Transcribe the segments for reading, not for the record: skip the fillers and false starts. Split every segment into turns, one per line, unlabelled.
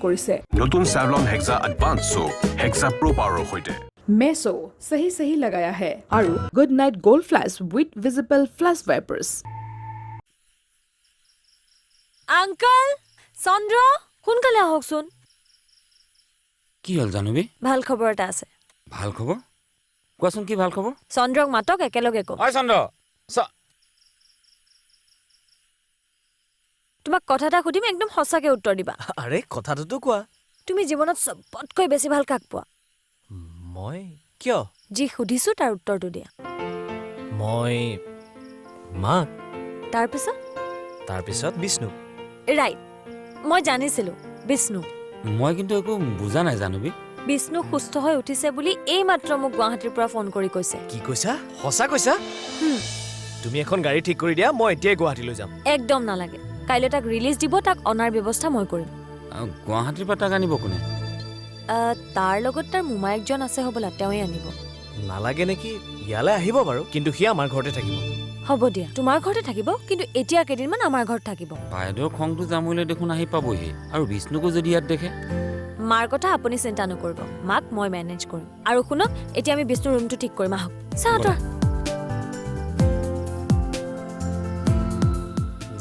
কৰিছে
নতুন Savlon Hexa Advanced Soap Hexa Pro Power হৈতে
মেছো सही लगाया है আৰু good Knight gold flash with visible flash vapours
uncle Chandra সোনকালে আহকচোন
কি হল জানবি
ভাল খবৰ এটা আছে
ভাল খবৰ কোৱাচোন কি ভাল খবৰ
চন্দ্ৰক মাতক একেলগে কও
ঐ চন্দ্ৰ
তোমাক কথা এটা সুধিম একদম সঁচাকে উত্তৰ দিবা
আৰে কথাটো কোৱা
তুমি জীৱনত সবতকৈ বেছি ভাল কাক পোৱা
মই কিয়
যি সুধিছো তাৰ উত্তৰটো দিয়া
মই মাক
তাৰপিছত
বিষ্ণু
ৰাইট মই জানিছিলো বিষ্ণু
মই কিন্তু একো বুজা নাই জানবি
বিষ্ণু সুস্থ হৈ উঠিছে বুলি এই মাত্ৰ মোক গুৱাহাটীৰ পৰা ফোন কৰি কৈছে
কি কৈছা সঁচা কৈছা তুমি এখন গাড়ী ঠিক কৰি দিয়া মই এতিয়াই গুৱাহাটীলৈ যাম
একদম নালাগে কাইলৈ তাক ৰিলিজ দিব তাক অনাৰ ব্যৱস্থা মই কৰিম
গুৱাহাটীৰ পৰা তাক আনিব কোনে
তাৰ লগত তাৰ মোমায়েকজন আছে হ'বলা তেওঁই আনিব
নালাগে নেকি ইয়ালৈ আহিব বাৰু কিন্তু সি আমাৰ ঘৰতে থাকিব
হ'ব দিয়া তোমাৰ ঘৰতে থাকিব কিন্তু এতিয়া কেইদিনমান আমাৰ ঘৰত থাকিব
বাইদেউৰ খংটো জামুলে দেখোন আহি পাবহি আৰু বিষ্ণুকো যদি ইয়াত দেখে
মাৰ কথা আপুনি চিন্তা নকৰিব মাক মই মেনেজ কৰিম আৰু শুনক এতিয়া আমি বিষ্ণুৰ ৰুমটো ঠিক কৰিম আহক চাহতৰ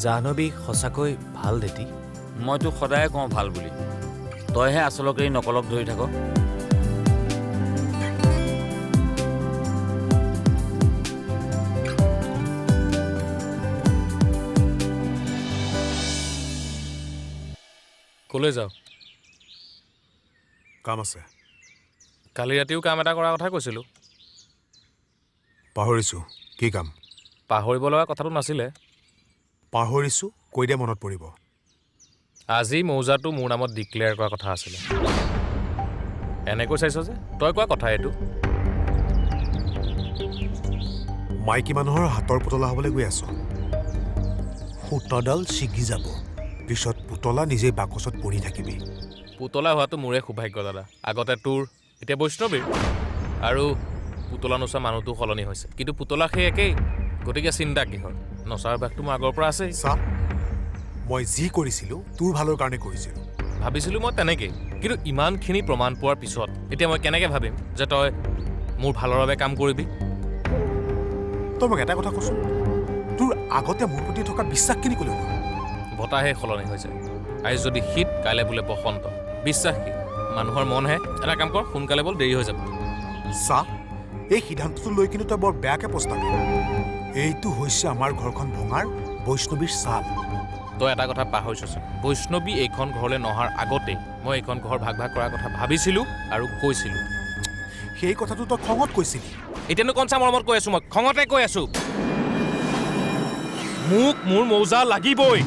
জাহ্নবী সঁচাকৈ ভাল দেতি
মইতো সদায় কওঁ ভাল বুলি তইহে আচলক এই নকলক ধৰি থাক
কলৈ যাও
কাম আছে
কালি ৰাতিও কাম এটা কৰাৰ কথা কৈছিলো
পাহৰিছো কি কাম
পাহৰিব লগা কথাটো নাছিলে
পাহৰিছো কৈ দিয়া মনত পৰিব
আজি মৌজাটো মোৰ নামত ডিক্লেয়াৰ কৰা কথা আছিলে এনেকৈ চাইছ যে তই কোৱা কথা এইটো
মাইকী মানুহৰ হাতৰ পুতলা হ'বলৈ গৈ আছো সূতাডাল ছিগি যাব পিছত পুতলা নিজেই বাকচত পৰি থাকিবি
পুতলা হোৱাটো মোৰে সৌভাগ্য দাদা আগতে তোৰ এতিয়া বৈষ্ণৱীৰ আৰু পুতলা নচা মানুহটো সলনি হৈছে কিন্তু পুতলা সেই একেই গতিকে চিন্তা কিহৰ নচাৰ অভ্যাসটো মোৰ আগৰ পৰা আছেই
চা মই যি কৰিছিলো তোৰ ভালৰ কাৰণে কৰিছিলো
ভাবিছিলোঁ মই তেনেকেই কিন্তু ইমানখিনি প্ৰমাণ পোৱাৰ পিছত এতিয়া মই কেনেকৈ ভাবিম যে তই মোৰ ভালৰ বাবে কাম কৰিবি
তই মোক এটা কথা কচোন তোৰ আগতে মোৰ প্ৰতি থকা বিশ্বাসখিনি ক'লে
বতাহে সলনি হৈছে আজি যদি শীত কাইলৈ বোলে বসন্ত বিশ্বাস কি মানুহৰ মনহে এটা কাম কৰ সোনকালে বল দেৰি হৈ যাব
চা এই সিদ্ধান্তটো লৈ কিন্তু তই বৰ বেয়াকৈ পস্তাবি এইটো হৈছে আমাৰ ঘৰখন ভঙাৰ বৈষ্ণৱীৰ ছাল
তই এটা কথা পাহৰিছচোন বৈষ্ণৱী এইখন ঘৰলৈ নহাৰ আগতেই মই এইখন ঘৰ ভাগ ভাগ কৰাৰ কথা ভাবিছিলোঁ আৰু কৈছিলোঁ
সেই কথাটো তই খঙত কৈছিলি
এতিয়ানো কনচা মৰমত কৈ আছোঁ মই খঙতে কৈ আছোঁ মোক মোৰ মৌজা লাগিবই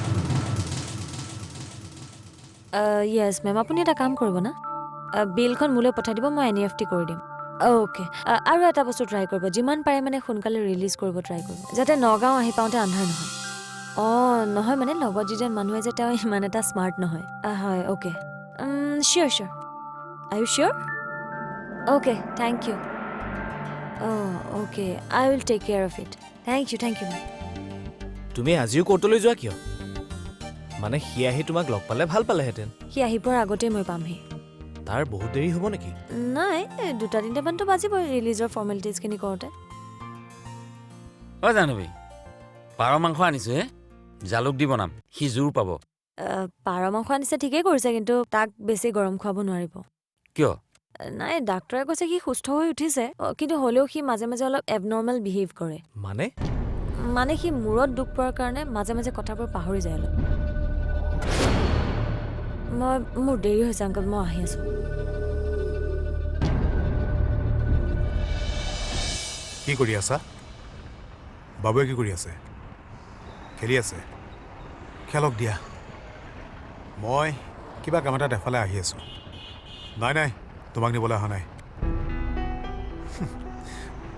য়েছ মেম আপুনি এটা কাম কৰিব না বিলখন মোলৈ পঠাই দিব মই NEFT কৰি দিম অ'কে আৰু এটা বস্তু ট্ৰাই কৰিব যিমান পাৰে মানে সোনকালে ৰিলিজ কৰিব ট্ৰাই কৰিব যাতে নগাঁও আহি পাওঁতে আন্ধাৰ নহয় নহয় মানে লগত যিজন মানুহে যে তেওঁ ইমান এটা স্মাৰ্ট নহয় হয় okay sure sure are you sure okay thank you okay I will take care of it thank you ma'am
তুমি আজিও কোৰ্টলৈ যোৱা কিয় মানে সি আহি তোমাক লগ পালে ভাল পালেহেঁতেন
সি আহি পোৱাৰ আগতেই মই পামহি
তাৰ বহুত দেৰি হ'ব নেকি
নাই 2-3টামানতো বাজিব ৰিলিজৰ ফৰ্মেলিটিজখিনি কৰোঁতে
জানবি পাৰ মাংস আনিছো হে জালুক দি বনাম সি জোৰ পাব
পাৰ মাংস আনিছে ঠিকেই কৰিছে কিন্তু তাক বেছি গৰম খুৱাব নোৱাৰিব
কিয়
নাই ডাক্তৰে কৈছে সি সুস্থ হৈ উঠিছে কিন্তু হ'লেও সি মাজে মাজে অলপ এবনৰ্মেল বিহেভ কৰে মানে সি মূৰত দুখ পোৱাৰ কাৰণে মাজে মাজে কথাবোৰ পাহৰি যায় অলপ মোৰ দেৰি হৈছে আংকল মই আহি আছো
কি কৰি আছা বাবুৱে কি কৰি আছে খেলি আছে খেলক দিয়া মই কিবা কাম এটাত এফালে আহি আছো নাই তোমাক নিবলৈ অহা নাই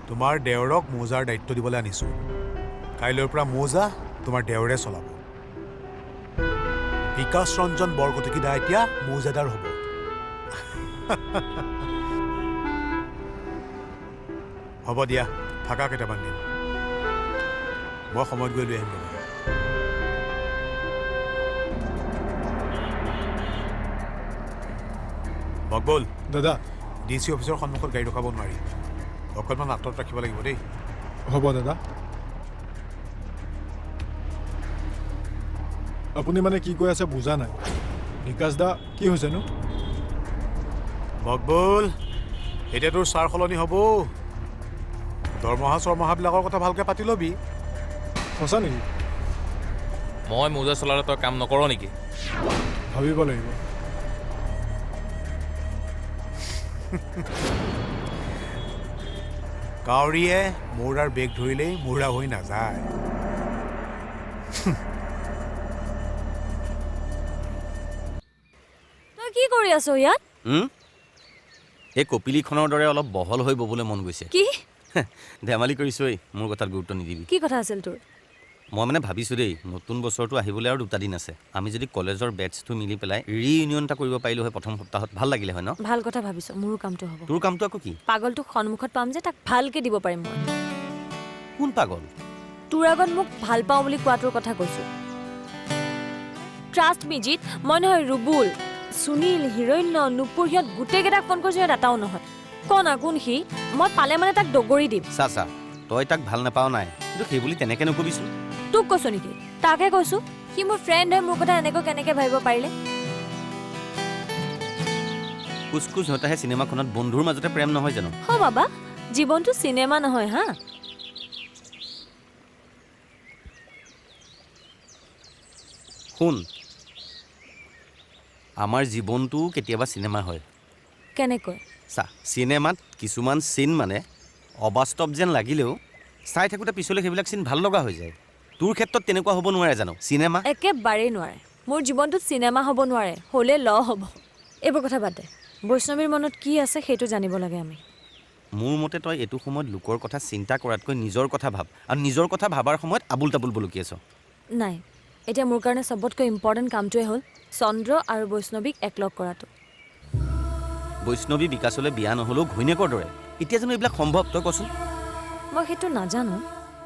তোমাৰ দেওৰক মৌজাৰ দায়িত্ব দিবলৈ আনিছোঁ কাইলৈৰ পৰা মৌজা তোমাৰ দেওৰে চলাব বিকাশ ৰঞ্জন বৰকটকীদা এতিয়া মৌজাদাৰ হ'ব হ'ব দিয়া থাকা কেইটামান দিন মই সময়ত গৈ লৈ আহিম মকবুল
দাদা
DC অফিচৰ সন্মুখত গাড়ী ৰখাব নোৱাৰি অকণমান আঁতৰত ৰাখিব লাগিব দেই
হ'ব দাদা আপুনি মানে কি কৈ আছে বুজা নাই নিকাশ দা কি হৈছেনো
মকবুল এতিয়া তোৰ ছাৰ সলনি হ'ব দৰমহাবিলাকৰ কথা ভালকৈ পাতি ল'বি
সঁচা নেকি
মই মোজা চলালে তই কাম নকৰ নেকি
ভাবিব লাগিব
কাউৰীয়ে মৌৰাৰ বেগ ধৰিলেই মৌৰা হৈ নাযায়
তই কি কৰি আছ ইয়াত
এই কপিলিখনৰ দৰে অলপ বহল হৈ ববলৈ মন গৈছে
কি
ধেমালি কৰিছোঁ এই মোৰ কথাত গুৰুত্ব নিদিবি
কি কথা আছিল তোৰ
মই মানে ভাবিছোঁ দেই নতুন বছৰটো আহিবলৈ আৰু 2 দিন আছে আমি যদি কলেজৰ বেটছটো মিলি পেলাই ৰিইউনিয়ন এটা কৰিব পাৰিলোঁ হয় প্ৰথম সপ্তাহত ভাল লাগিলে হয় ন
ভাল কথা ভাবিছ মোৰো কামটো হ'ব
তোৰ কামটো আকৌ কি
পাগলটোক সন্মুখত পাম যে তাক ভালকে দিব পাৰিম মই
কোন পাগল
তোৰ আগত মোক ভাল পাওঁ বুলি কোৱাটোৰ কথা কৈছো ট্ৰাষ্ট মি জিত মই নহয় ৰুবুল সুনীল হিৰণ্য নুপুৰ সিহঁত গোটেইকেইটাক ফোন কৰিছোঁ ইয়াত এটাও নহয় কোন আগুণ সি মই পালে মানে তাক দগৰি দিম
চা তই তাক ভাল নাপাওঁ নাই কিন্তু সেই বুলি তেনেকৈ নকবিচোন
তোক কৈছো নেকি তাকে কৈছো সি মোৰ ফ্ৰেণ্ড হয় মোৰ কথা এনেকৈ কেনেকৈ ভাবিব পাৰিলে
কোচ সিহঁতেহে চিনেমাখনত বন্ধুৰ মাজতে প্ৰেম নহয় জানো
হ বাবা জীৱনটো চিনেমা নহয় হা
শুন আমাৰ জীৱনটো কেতিয়াবা চিনেমা হয়
কেনেকৈ
চা চিনেমাত কিছুমান চিন মানে অবাস্তৱ যেন লাগিলেও চাই থাকোঁতে পিছলৈ সেইবিলাক চিন ভাল লগা হৈ যায় তোৰ ক্ষেত্ৰত তেনেকুৱা হ'ব নোৱাৰে জানো চিনেমা
একেবাৰেই নোৱাৰে মোৰ জীৱনটোত চিনেমা হ'ব নোৱাৰে হ'লে ল হ'ব এইবোৰ কথা বাদ দে বৈষ্ণৱীৰ মনত কি আছে সেইটো জানিব লাগে আমি
মোৰ মতে তই এইটো সময়ত লোকৰ কথা চিন্তা কৰাতকৈ নিজৰ কথা ভাব আৰু নিজৰ কথা ভাবাৰ সময়ত আবুল তাবুল বলকি আছ
নাই এতিয়া মোৰ কাৰণে চবতকৈ ইম্পৰ্টেণ্ট কামটোৱে হ'ল চন্দ্ৰ আৰু বৈষ্ণৱীক একলগ কৰাটো
বৈষ্ণৱী বিকাশলৈ বিয়া নহ'লেও ঘৈণীয়েকৰ দৰে এতিয়া জানো এইবিলাক সম্ভৱ তই কচোন
মই সেইটো নাজানো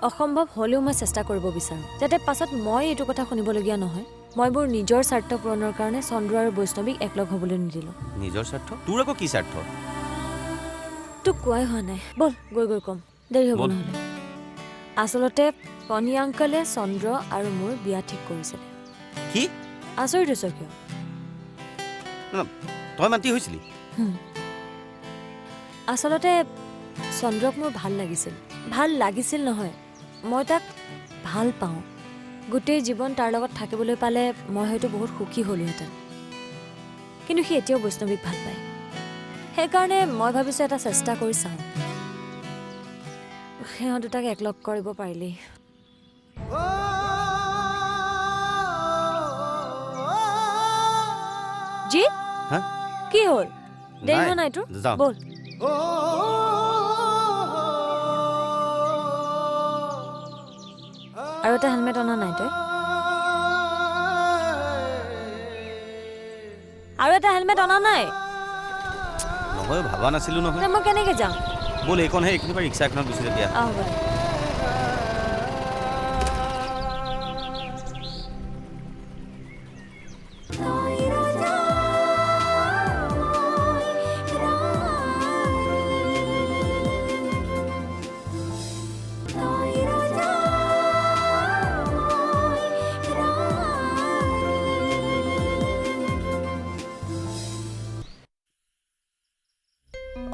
অসম্ভৱ হ'লেও মই চেষ্টা কৰিব বিচাৰোঁ যাতে পাছত মই এইটো কথা শুনিবলগীয়া নহয় মই মোৰ নিজৰ স্বাৰ্থ পূৰণৰ কাৰণে চন্দ্ৰ আৰু বৈষ্ণৱীক একলগ হ'বলৈ নিদিলোঁ
নিজৰ স্বাৰ্থ তোৰ আকৌ কি স্বাৰ্থ
তোক কোৱাই হোৱা নাই ব'ল গৈ ক'ম দেৰি হ'ব
ব'ল।
নহ'লে আচলতে পনী আংকলে চন্দ্ৰ আৰু মোৰ বিয়া ঠিক কৰিছিলে
কি
আচৰিত হৈছ কিয়
তই মান্তি হৈছিলি
আচলতে চন্দ্ৰক মোৰ ভাল লাগিছিল নহয় মই তাক ভাল পাওঁ গোটেই জীৱন তাৰ লগত থাকিবলৈ পালে মই হয়তো বহুত সুখী হ'লোহেঁতেন কিন্তু সি এতিয়াও বৈষ্ণৱীক ভাল পায় সেইকাৰণে মই ভাবিছোঁ এটা চেষ্টা কৰি চাওঁ সিহঁত দুটাক একলগ কৰিব পাৰিলেই জি
হা
কি হ'ল দেৰি
নাই,
হোৱা নাই তোৰ
যাওঁ।
ব'ল আৰু এটা হেলমেট অনা নাই তই আৰু এটা হেলমেট অনা নাই
নহয় ভাবা নাছিলোঁ নহয়
মই কেনেকৈ যাম
ব'ল এইখনহে এইখিনিৰ পৰা ৰিক্সা এখনত গুচি যাবি
হ'ব দে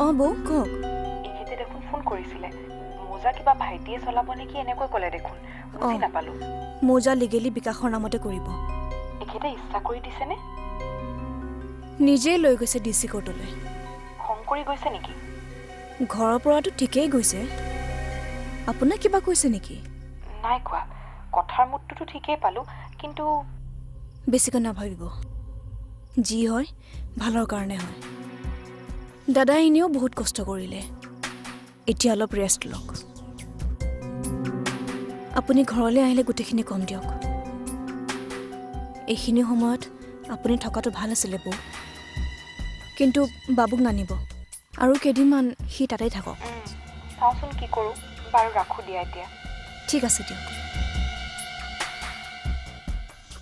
অঁ বৌ কওক
এখেতে দেখোন ফোন কৰিছিলে মোজা কিবা ভাইটিয়ে চলাব নেকি এনেকৈ ক'লে দেখোন বুজি নাপালো
মোজা লিগেলি বিকাশৰ নামতে কৰিব
এখেতে ইচ্ছা কৰি দিছেনে
নিজেই লৈ গৈছে DC কোৰ্টলৈ
খং কৰি গৈছে নেকি
ঘৰৰ পৰাতো ঠিকেই গৈছে আপোনাক কিবা কৈছে নেকি
নাই কোৱা কথাৰ মুডটোতো ঠিকেই পালো কিন্তু
বেছিকৈ নাভাবিব যি হয় ভালৰ কাৰণে হয় দাদাই এনেও বহুত কষ্ট কৰিলে এতিয়া অলপ ৰেষ্ট লওক আপুনি ঘৰলৈ আহিলে গোটেইখিনি কম দিয়ক এইখিনি সময়ত আপুনি থকাটো ভাল আছিলে বৌ কিন্তু বাবুক নানিব আৰু কেইদিনমান সি তাতেই থাকক
চাওঁচোন কি কৰোঁ বাৰু ৰাখোঁ দিয়া এতিয়া
ঠিক আছে দিয়ক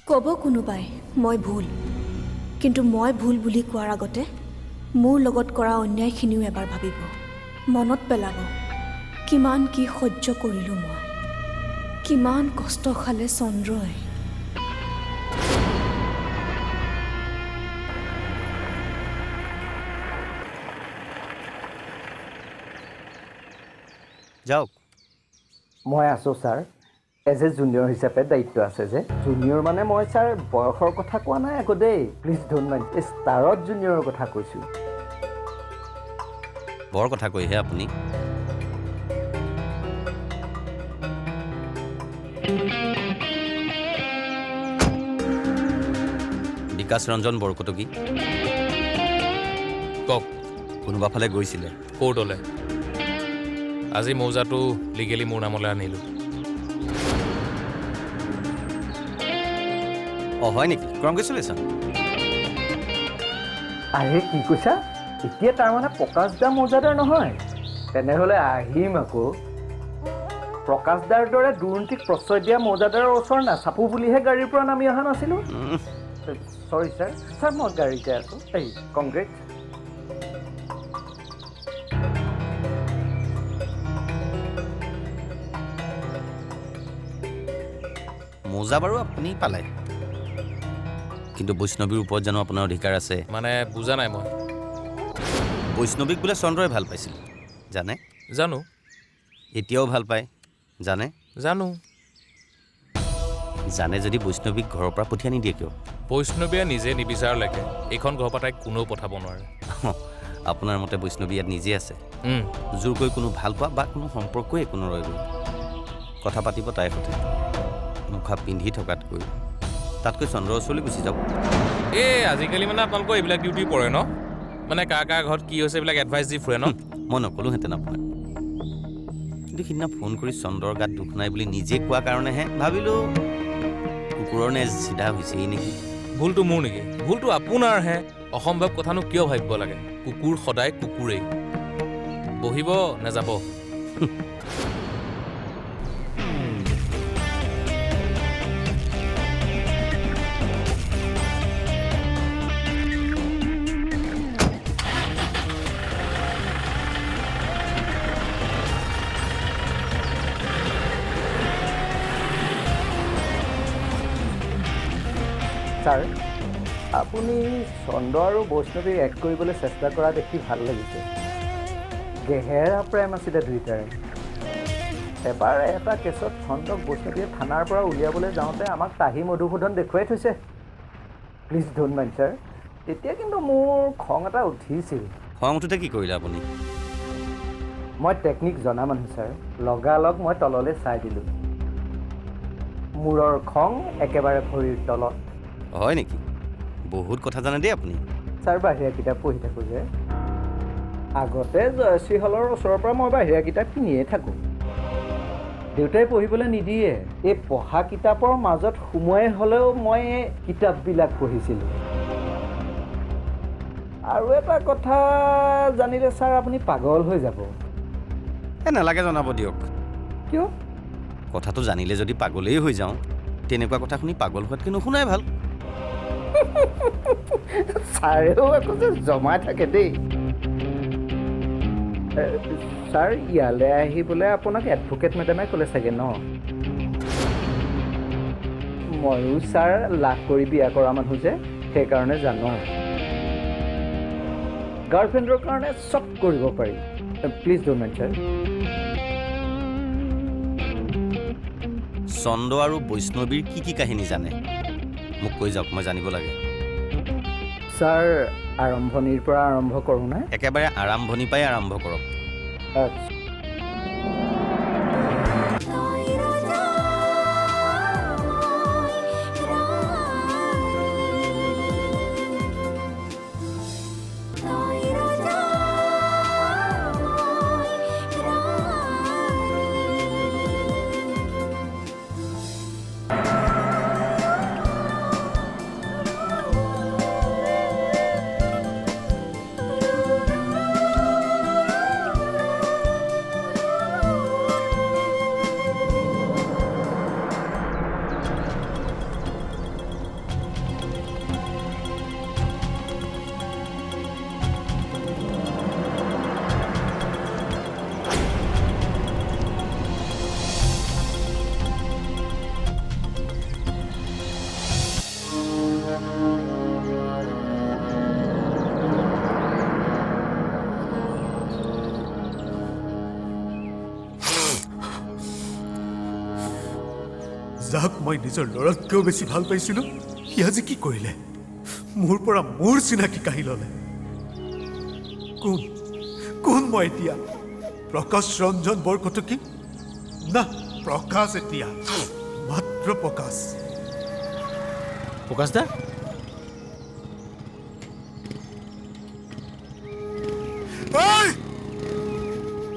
ক'ব কোনোবাই মই ভুল কিন্তু মই ভুল বুলি কোৱাৰ আগতে মোৰ লগত কৰা অন্যায়খিনিও এবাৰ ভাবিব, মনত পেলাব কিমান কি সহ্য কৰিলোঁ মই, কিমান কষ্ট খালে চন্দ্ৰই।
যাওক।
মই আছোঁ ছাৰ। এজ এ জুনিয়ৰ হিচাপে দায়িত্ব আছে যে। জুনিয়ৰ মানে মই ছাৰ বয়সৰ কথা কোৱা নাই আকৌ দেই, প্লিজ ডোণ্ট মাইণ্ড, এই ষ্টাৰত জুনিয়ৰৰ কথা কৈছোঁ।
বৰ কথা কৈহে আপুনি। বিকাশ ৰঞ্জন বৰকটকী
কওক
কোনোবা ফালে গৈছিলে?
কোৰ্টলৈ। আজি মৌজাটো লিগেলি মোৰ নামলৈ আনিলোঁ।
অঁ হয় নেকি? কংগ্ৰেচুলেশ্যন।
আৰে কি কৈছা? এতিয়া তাৰমানে প্ৰকাশ দা মৌজাদাৰ নহয়? তেনেহ'লে আহিম আকৌ। প্ৰকাশ দাৰ দৰে দুৰ্নীতিক প্ৰশ্ৰয় দিয়া মৌজাদাৰৰ ওচৰ নাচাপো বুলিহে গাড়ীৰ পৰা নামি অহা নাছিলোঁ। চৰি ছাৰ, ছাৰ মই গাড়ীতে আছোঁ। এই কংগ্ৰেছ।
মোজা বাৰু আপুনি পালে, কিন্তু বৈষ্ণৱীৰ ওপৰত জানো আপোনাৰ অধিকাৰ আছে?
মানে বুজা নাই মই।
বৈষ্ণৱীক বোলে চন্দ্ৰই ভাল পাইছিল, জানে?
জানো।
এতিয়াও ভাল পায়, জানে?
জানো।
জানে যদি বৈষ্ণৱীক ঘৰৰ পৰা পঠিয়াই নিদিয়ে কিয়?
বৈষ্ণৱীয়ে নিজে নিবিচাৰলৈকে এইখন ঘৰৰ পৰা তাইক কোনেও পঠাব নোৱাৰে।
আপোনাৰ মতে বৈষ্ণৱী ইয়াত নিজে আছে?
উম।
জোৰকৈ কোনো ভাল পোৱা বা কোনো সম্পৰ্কই একো নৰয়গৈ। কথা পাতিব তাইৰ সৈতে, মুখা পিন্ধি থকাতকৈ তাতকৈ চন্দ্ৰৰ ওচৰলৈ গুচি যাওক।
এই আজিকালি মানে আপোনালোকৰ এইবিলাক ডিউটি পৰে ন? মানে কাৰ কাৰ ঘৰত কি হৈছে এইবিলাক এডভাইচ দি ফুৰে ন?
মই নকলোহেঁতেন আপোনাক, কিন্তু সিদিনা ফোন কৰি চন্দ্ৰৰ গাত দুখ নাই বুলি নিজে কোৱা কাৰণেহে ভাবিলোঁ কুকুৰৰ নেজ চিধা হৈছেই নেকি।
ভুলটো মোৰ নেকি? ভুলটো আপোনাৰহে। অসম্ভৱ কথানো কিয় ভাবিব লাগে? কুকুৰ সদায় কুকুৰেই। বহিব নে যাব?
ছাৰ, আপুনি চন্দ্ৰ আৰু বৈষ্ণৱীক এক কৰিবলৈ চেষ্টা কৰা দেখি ভাল লাগিছে। গেহেৰা প্ৰেম আছিলে দুয়োটাৰে। এবাৰ এটা কেছত চন্দ্ৰক বৈষ্ণৱীয়ে থানাৰ পৰা উলিয়াবলৈ যাওঁতে আমাক তাহি মধুসূদন দেখুৱাই থৈছে। Please don't mind sir. তেতিয়া কিন্তু মোৰ খং এটা উঠিছিল।
খং উঠোতে কি কৰিলে আপুনি?
মই টেকনিক জনা মানুহ ছাৰ। লগালগ মই তললৈ চাই দিলোঁ। মূৰৰ খং একেবাৰে ভৰিৰ তলত।
হয় নেকি? বহুত কথা জানে দেই আপুনি।
ছাৰ বাহিৰা কিতাপ পঢ়ি থাকোঁ যে। আগতে জয়শ্ৰী হলৰ ওচৰৰ পৰা মই বাহিৰা কিতাপ কিনিয়ে থাকোঁ। দেউতাই পঢ়িবলৈ নিদিয়ে। এই পঢ়া কিতাপৰ মাজত সোমোৱাই হ'লেও মই এই কিতাপবিলাক পঢ়িছিলোঁ। আৰু এটা কথা জানিলে ছাৰ আপুনি পাগল হৈ যাব।
নালাগে জনাব দিয়ক।
কিয়?
কথাটো জানিলে যদি পাগলেই হৈ যাওঁ, তেনেকুৱা কথা শুনি পাগল হোৱাতকৈ নুশুনাই ভাল।
ছাৰেও একো যে জমাই থাকে দেই। ছাৰ ইয়ালৈ আহিবলৈ আপোনাক এডভকেট মেডামে ক'লে চাগে ন? ময়ো ছাৰ লাভ কৰি বিয়া কৰা মানুহ যে, সেইকাৰণে জানো। গাৰ্লফ্ৰেণ্ডৰ কাৰণে চব কৰিব পাৰি। Please don't mind sir.
Chandra আৰু বৈষ্ণৱীৰ কি কি কাহিনী জানে মোক কৈ যাওক, মই জানিব লাগে।
ছাৰ আৰম্ভণিৰ পৰা আৰম্ভ কৰোঁ নে?
একেবাৰে আৰম্ভণিৰ পৰাই আৰম্ভ কৰক।
আচ্ছা।
যাক মই নিজৰ ল'ৰাতকৈও বেছি ভাল পাইছিলোঁ সি আজি কি কৰিলে মোৰ পৰা মোৰ চিনাকি কাঢ়ি ল'লে কোন কোন মই এতিয়া প্ৰকাশ ৰঞ্জন বৰকটকী না প্ৰকাশ এতিয়া মাত্ৰ প্ৰকাশ
প্ৰকাশ দা
ঐ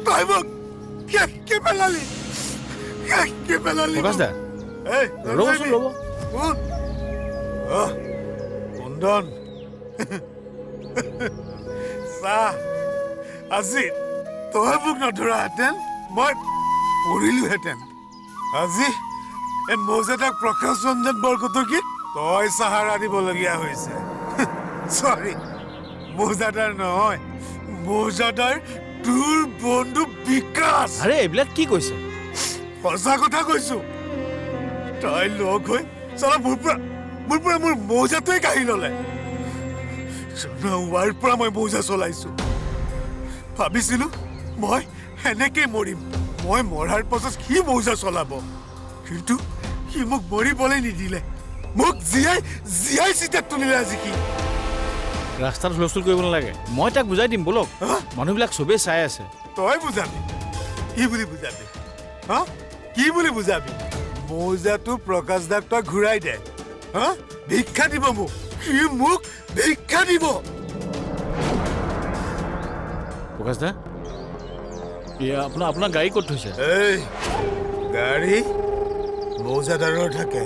তই মোক কি পেলালি কি পেলালি
প্ৰকাশ দা
এই
ৰ'বচোন ৰ'ব
কোন কুন্দন চাহ আজি তই মোক নধৰাহেঁতেন মই পৰিলোহেঁতেন আজি এই মৌজাদাক প্ৰকাশ ৰঞ্জন বৰকটকী তই চাহাৰা দিবলগীয়া হৈছে চৰি মৌজাদাৰ নহয় মৌজাদাৰ তোৰ বন্ধু বিকাশ
আৰে এইবিলাক কি কৈছে
সঁচা কথা কৈছো তই লগ হৈ চলা মোৰ পৰা মোৰ মৌজাটোৱে কাঢ়ি ল'লে জনোৱাৰ পৰা মই মৌজা চলাইছো ভাবিছিলো মই সেনেকেই মৰিম মই মৰাৰ পাছত সি মৌজা চলাব কিন্তু সি মোক মৰিবলৈ নিদিলে মোক জীয়াই চিতাত তুলিলে আজি সি
ৰাস্তাত হুলস্থুল কৰিব নালাগে মই তাক বুজাই দিম বলক মানুহবিলাক চবেই চাই আছে
তই বুজাবি কি বুলি বুজাবি হা কি বুলি বুজাবি মৌজাটো প্ৰকাশ দাক তই ঘূৰাই দে হা ভিক্ষা দিব মোক সি মোক ভিক্ষা দিব
প্ৰকাশ দা এয়া আপোনাৰ গাড়ী ক'ত থৈছে
এই গাড়ী মৌজাদাৰৰ থাকে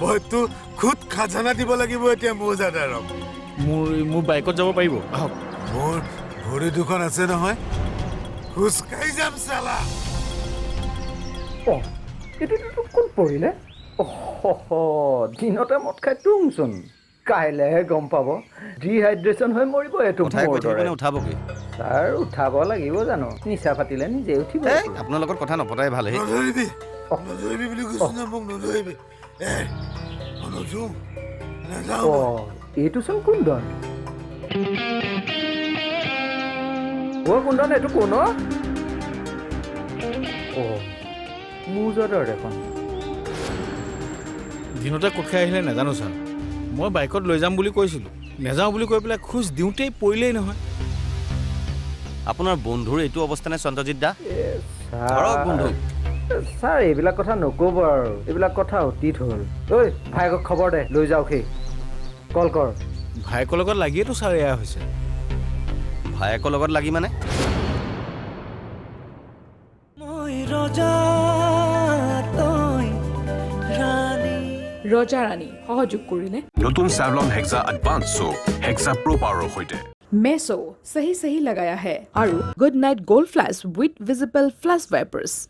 মইতো খুদ খাজানা দিব লাগিব এতিয়া মৌজাদাৰক
মোৰ বাইকত যাব পাৰিব আহক
মোৰ ভৰি দুখন আছে নহয় খোজকাঢ়ি যাম চালা
এইটোতো কোন পৰিলে দিনতে মদ খাই তুংচোন কাইলেহে গম পাব ডিহাইড্ৰেশ্যন হৈ মৰিব এইটো
উঠাব কি
তাৰ উঠাব লাগিব জানো নিচা ফাটিলে নিজে উঠিব
আপোনাৰ লগত কথা নপতাই ভাল হে
নধৰিবি বুলি কৈছো না মোক নধৰিবি
এইটো চোন কুন্দন কুন্দন এইটো কোন মৌজাদাৰ দেখোন
দিনতে ক'ত খাই আহিলে নাজানো ছাৰ মই বাইকত লৈ যাম বুলি কৈছিলোঁ নেযাওঁ বুলি কৈ পেলাই খোজ দিওঁতেই পৰিলেই নহয়
আপোনাৰ বন্ধুৰ এইটো অৱস্থা নে চন্দ্ৰজিৎ দা ধৰক বন্ধু
ছাৰ এইবিলাক কথা নক'ব আৰু এইবিলাক কথা অতীত হ'ল ঐ ভাইকক খবৰ দে লৈ যাওক সেই কল কৰ
ভাইকৰ লগত লাগিয়েতো ছাৰ এয়া হৈছে
ভায়েকৰ লগত লাগি মানে
ৰজা ৰাণী সহযোগ কৰিলে
নতুন Savlon Hexa Advanced Soap Hexa Pro Power সৈতে
মেছো सही लगाया है আৰু good Knight gold flash with visible flash wipers